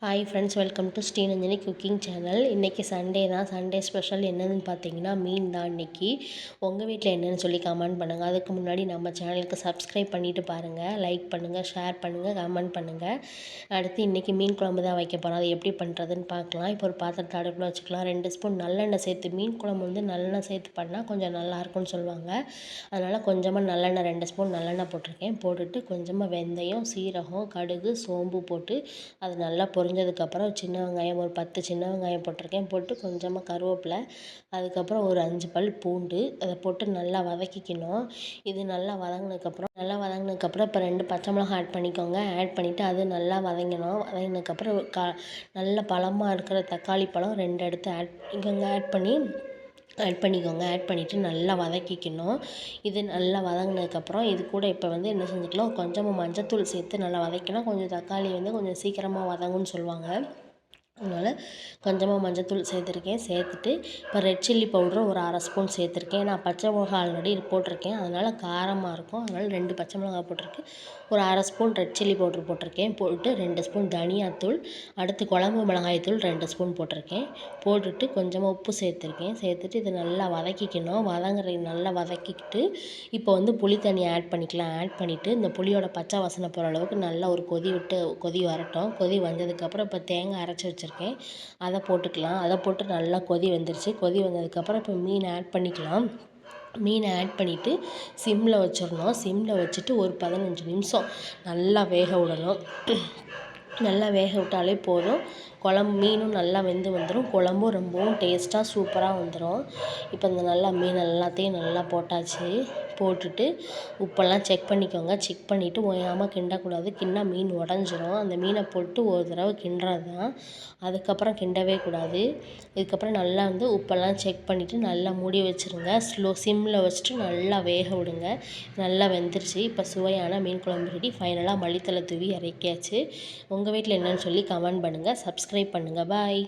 Hi friends, welcome to Srinandini cooking channel. இன்றைக்கி Sunday தான். Sunday special என்னதுன்னு பார்த்தீங்கன்னா மீன் தான் இன்றைக்கி. உங்கள் வீட்டில் என்னென்னு சொல்லி கமெண்ட் பண்ணுங்கள். அதுக்கு முன்னாடி நம்ம சேனலுக்கு சப்ஸ்கிரைப் பண்ணிவிட்டு பாருங்கள், லைக் பண்ணுங்கள், ஷேர் பண்ணுங்கள், கமெண்ட் பண்ணுங்கள். அடுத்து இன்றைக்கி மீன் குழம்பு தான் வைக்க போகிறோம். அது எப்படி பண்ணுறதுன்னு பார்க்கலாம். இப்போ ஒரு பாத்திரத்தை அடுப்பில் வச்சுக்கலாம். 2 ஸ்பூன் நல்லெண்ணெய் சேர்த்து, மீன் குழம்பு வந்து நல்லெண்ணெய் சேர்த்து பண்ணால் கொஞ்சம் நல்லாயிருக்கும்னு சொல்லுவாங்க. அதனால் கொஞ்சமாக நல்லெண்ணெய் 2 ஸ்பூன் நல்லெண்ணெய் போட்டிருக்கேன். போட்டுட்டு கொஞ்சமாக வெந்தயம், சீரகம், கடுகு, சோம்பு போட்டு அது நல்லா பொரிஞ்சதுக்கப்புறம் சின்ன வெங்காயம் ஒரு 10 சின்ன வெங்காயம் போட்டிருக்கேன். போட்டு கொஞ்சமாக கருவேப்பிலை, அதுக்கப்புறம் ஒரு 5 பல் பூண்டு, அதை போட்டு நல்லா வதக்கிக்கணும். இது நல்லா வதங்கினதுக்கப்புறம் இப்போ 2 பச்சை மிளகாய் ஆட் பண்ணிக்கோங்க. ஆட் பண்ணிவிட்டு அது நல்லா வதங்கணும். வதங்கினதுக்கப்புறம் நல்ல பழமாக இருக்கிற தக்காளி பழம் 2 எடுத்து ஆட் பண்ணிக்கோங்க. ஆட் பண்ணிவிட்டு நல்லா வதக்கிக்கணும். இது நல்லா வதங்கினதுக்கப்புறம் இது கூட இப்போ வந்து என்ன செஞ்சுக்கலாம், கொஞ்சமாக மஞ்சத்தூள் சேர்த்து நல்லா வதக்கினா கொஞ்சம் தக்காளி வந்து கொஞ்சம் சீக்கிரமாக வதங்கும்னு சொல்லுவாங்க. அதனால் கொஞ்சமாக மஞ்சத்தூள் சேர்த்துருக்கேன். சேர்த்துட்டு இப்போ ரெட் சில்லி பவுடரும் ஒரு 1/2 ஸ்பூன் சேர்த்துருக்கேன். நான் பச்சை மிளகா ஆல்ரெடி போட்டிருக்கேன், அதனால் காரமாக இருக்கும். அதனால் 2 பச்சை மிளகா போட்டிருக்கேன். ஒரு 1/2 ஸ்பூன் ரெட் சில்லி பவுட்ரு போட்டிருக்கேன். போட்டு 2 ஸ்பூன் தனியாத்தூள், அடுத்து குழம்பு மிளகாய்த்தூள் 2 ஸ்பூன் போட்டிருக்கேன். போட்டுட்டு கொஞ்சமாக உப்பு சேர்த்துருக்கேன். சேர்த்துட்டு இதை நல்லா வதக்கிக்கணும். நல்லா வதக்கிக்கிட்டு இப்போ வந்து புளி தண்ணி ஆட் பண்ணிக்கலாம். ஆட் பண்ணிவிட்டு இந்த புளியோட பச்சை வாசனை போகிற அளவுக்கு நல்லா ஒரு கொதி வரட்டும். கொதி வந்ததுக்கப்புறம் இப்போ தேங்காய் அரைச்சி வச்சுருக்கேன், அதை போட்டுக்கலாம். அதை போட்டு நல்லா கொதி வந்துருச்சு. கொதி வந்ததுக்கப்புறம் இப்போ மீனை ஆட் பண்ணிக்கலாம். மீனை ஆட் பண்ணிவிட்டு சிம்மில் வச்சிடணும். சிம்மில் வச்சுட்டு ஒரு 15 நிமிஷம் நல்லா வேக விடணும். நல்லா வேக விட்டாலே போதும். மீனும் நல்லா வெந்து வந்துடும். குழம்பும் ரொம்பவும் டேஸ்ட்டாக சூப்பராக வந்துடும். இப்போ இந்த மீன் எல்லாத்தையும் நல்லா போட்டாச்சு. போட்டுட்டு உப்பெல்லாம் செக் பண்ணிக்கோங்க. செக் பண்ணிவிட்டு ஓயாமல் கிண்டக்கூடாது. கிண்டா மீன் உடஞ்சிரும். அந்த மீனை போட்டு ஒரு தடவை கிண்டுறது தான், அதுக்கப்புறம் கிண்டவே கூடாது. இதுக்கப்புறம் நல்லா வந்து உப்பெல்லாம் செக் பண்ணிவிட்டு நல்லா மூடி வச்சுருங்க. சிம்மில் வச்சுட்டு நல்லா வேக விடுங்க. நல்லா வெந்துருச்சு. இப்போ சுவையான மீன் குழம்பு ரெடி. ஃபைனலாக மல்லித்தழை தூவி இறக்கியாச்சு. உங்கள் வீட்டில் என்னென்னு சொல்லி கமெண்ட் பண்ணுங்கள், சப்ஸ்கிரைப் பண்ணுங்கள். பாய்.